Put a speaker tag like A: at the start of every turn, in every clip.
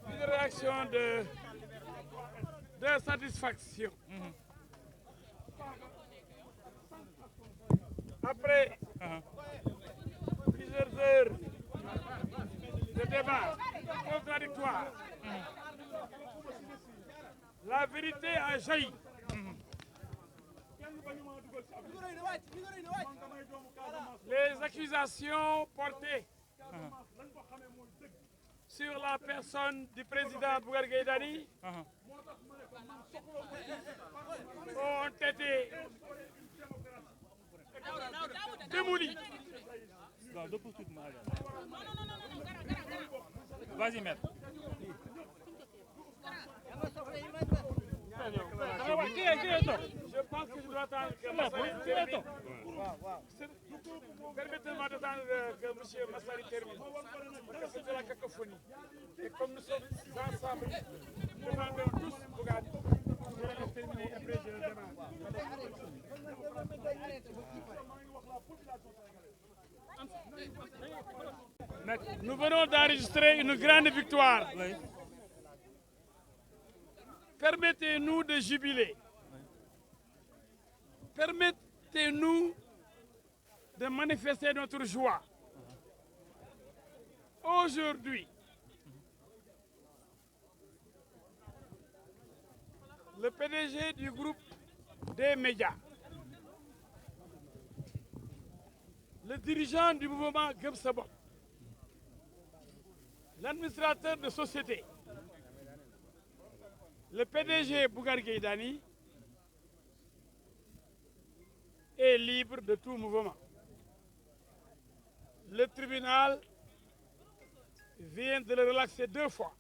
A: une réaction de satisfaction. Après plusieurs heures de débat contradictoire, la vérité a jailli. Les accusations portées sur la personne du président Bougane Gueye Dany ont été démolies.
B: Vas-y, maître.
A: Je pense que je dois attendre que Massari termine. Permettez-moi d'attendre que M. Massari termine. Parce que c'est de la cacophonie. Et comme nous sommes ensemble, nous demandons tous Bougane. Je vais terminer et après je demande. Nous venons d'enregistrer une grande victoire.
B: Oui.
A: Permettez-nous de jubiler. Permettez-nous de manifester notre joie. Aujourd'hui, le PDG du groupe des médias, le dirigeant du mouvement Gëm Sa Bopp, l'administrateur de société, le PDG Bougane Gueye Dany est libre de tout mouvement. Le tribunal vient de le relaxer 2 fois.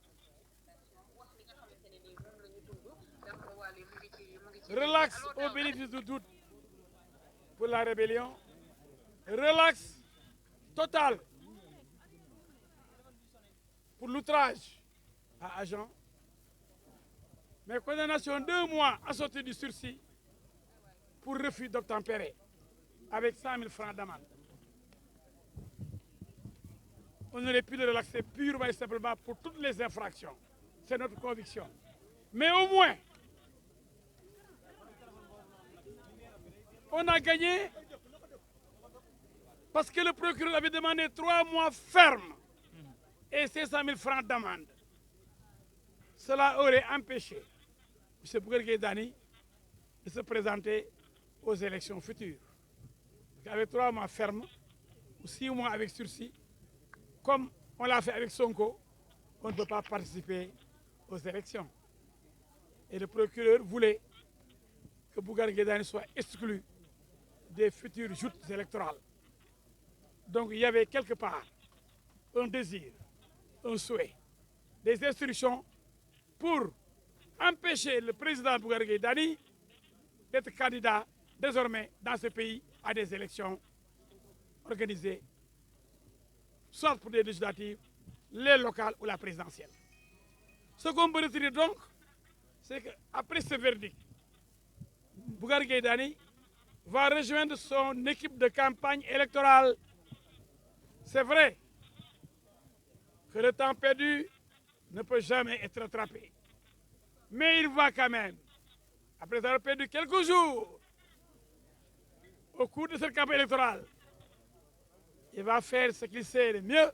A: Relax au bénéfice du doute pour la rébellion. Relax total pour l'outrage à agent. Mais condamnation 2 mois assortie du sursis pour refus d'obtempérer avec 100 000 francs d'amende. On aurait pu le relaxer purement et simplement pour toutes les infractions. C'est notre conviction. Mais au moins, on a gagné parce que le procureur avait demandé 3 mois fermes et 500 000 francs d'amende. Cela aurait empêché M. Bougane Gueye Dany de se présenter aux élections futures. Avec 3 mois fermes ou 6 mois avec sursis, comme on l'a fait avec Sonko, on ne peut pas participer aux élections. Et le procureur voulait que Bougane Gueye Dany soit exclu des futures joutes électorales. Donc il y avait quelque part un désir, un souhait, des instructions pour empêcher le président Bougane Gueye Dany d'être candidat désormais dans ce pays à des élections organisées, soit pour des législatives, les locales ou la présidentielle. Ce qu'on peut retenir donc, c'est qu'après ce verdict, Bougane Gueye Dany va rejoindre son équipe de campagne électorale. C'est vrai que le temps perdu ne peut jamais être rattrapé. Mais il va quand même, après avoir perdu quelques jours au cours de cette campagne électorale, il va faire ce qu'il sait le mieux,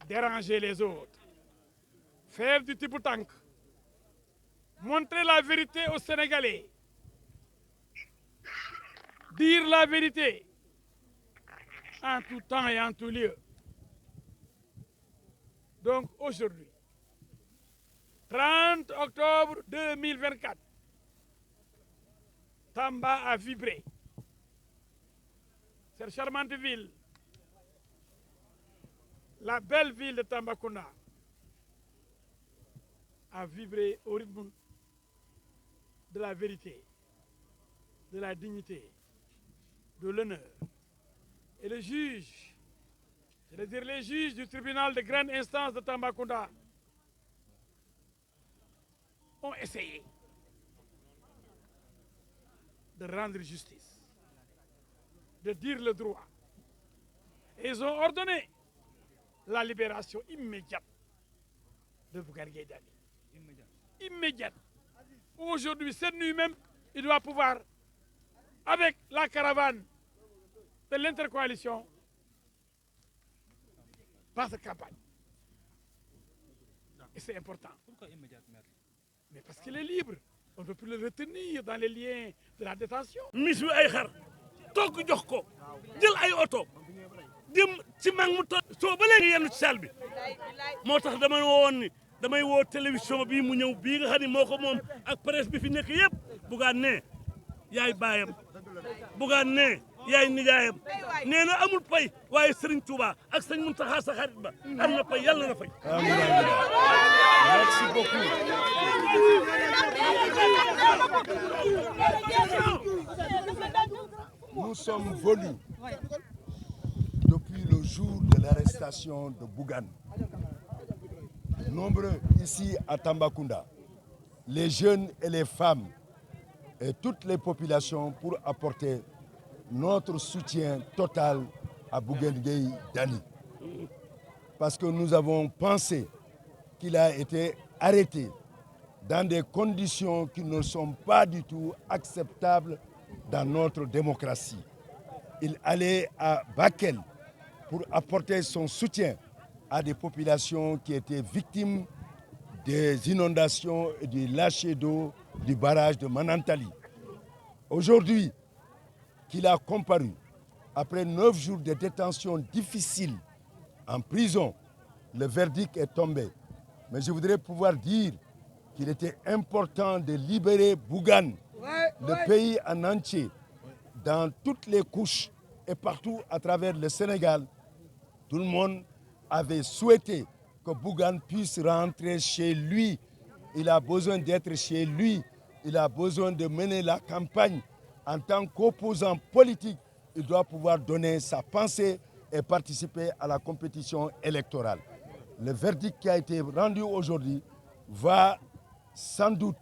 A: déranger les autres, faire du tibu-tank, montrer la vérité aux Sénégalais, dire la vérité en tout temps et en tout lieu. Donc aujourd'hui, 30 octobre 2024, Tamba a vibré. Cette charmante ville, la belle ville de Tambacounda, a vibré au rythme de la vérité, de la dignité, de l'honneur. Et le juge, c'est-à-dire les juges du tribunal de grande instance de Tambacounda, ont essayé de rendre justice, de dire le droit. Et ils ont ordonné la libération immédiate de Bougane Gueye Dany. Immédiate. Aujourd'hui, cette nuit même, il doit pouvoir, avec la caravane de l'intercoalition, faire cette campagne. Et c'est important.
B: Pourquoi immédiate, maître?
A: Mais parce qu'il est libre. On ne peut plus le retenir dans les liens de la détention.
C: mis wi ay xar togg jox ko jël ay oto dem ci mag mu toog soo ba léegi yenn ci salle bi moo tax dama woon ni damay woo télévision bii mu ñëw bii nga xam ne moo ko moom ak presse bi fi nekk yëpp Bougane ne yaay baayam Bougane ne yaay nijaayam nee na amul pay waaye Serigne Touba ak Serigne Mountakha sa xarit ba am na pay yàlla na fay.
D: Merci beaucoup. Nous sommes venus depuis le jour de l'arrestation de Bougane. Nombreux ici à Tambacounda, les jeunes et les femmes et toutes les populations pour apporter notre soutien total à Bougane Gueye Dany. Parce que nous avons pensé qu'il a été arrêté dans des conditions qui ne sont pas du tout acceptables dans notre démocratie. Il allait à Bakel pour apporter son soutien à des populations qui étaient victimes des inondations et du lâcher d'eau du barrage de Manantali. Aujourd'hui, qu'il a comparu, après 9 jours de détention difficile en prison, le verdict est tombé. Mais je voudrais pouvoir dire qu'il était important de libérer Bougane, le pays en entier, dans toutes les couches et partout à travers le Sénégal. Tout le monde avait souhaité que Bougane puisse rentrer chez lui. Il a besoin d'être chez lui. Il a besoin de mener la campagne. En tant qu'opposant politique, il doit pouvoir donner sa pensée et participer à la compétition électorale. Le verdict qui a été rendu aujourd'hui va sans doute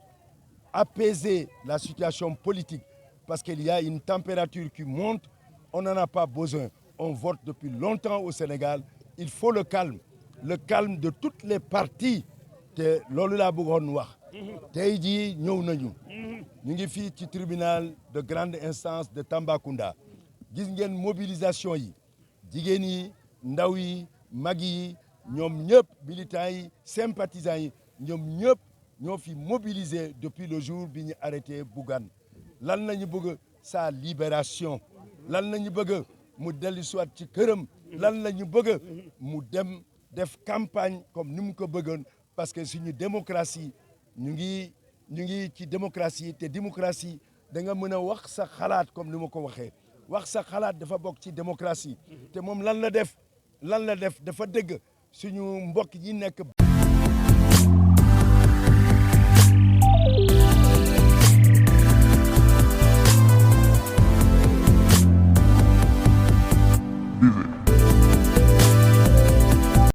D: apaiser la situation politique parce qu'il y a une température qui monte. On n'en a pas besoin. On vote depuis longtemps au Sénégal. Il faut le calme de toutes les parties. te loolu laa bëggoon wax. tey jii ñëw nañu. ñu ngi fii ci tribunal de grande instance de Tambacounda. gis ngeen mobilisation yi jigéen yi ndaw yi mag yi ñoom ñëpp militants yi sympathisants yi ñoom ñëpp ñoo fi mobilisé depuis le jour bi ñu arrêté Bougane. lan la ñu bëgg sa libération. lan la ñu bëgg mu dellu soit ci këram. lan la ñu bëgg mu dem def campagne comme ni mu ko bëggoon parce que suñu démocratie ñu ngi ci démocratie te démocratie da nga mën a wax sa xalaat comme ni ma ko waxee. wax sa xalaat dafa bokk ci démocratie te moom lan la def dafa dëgg suñu mbokk yi nekk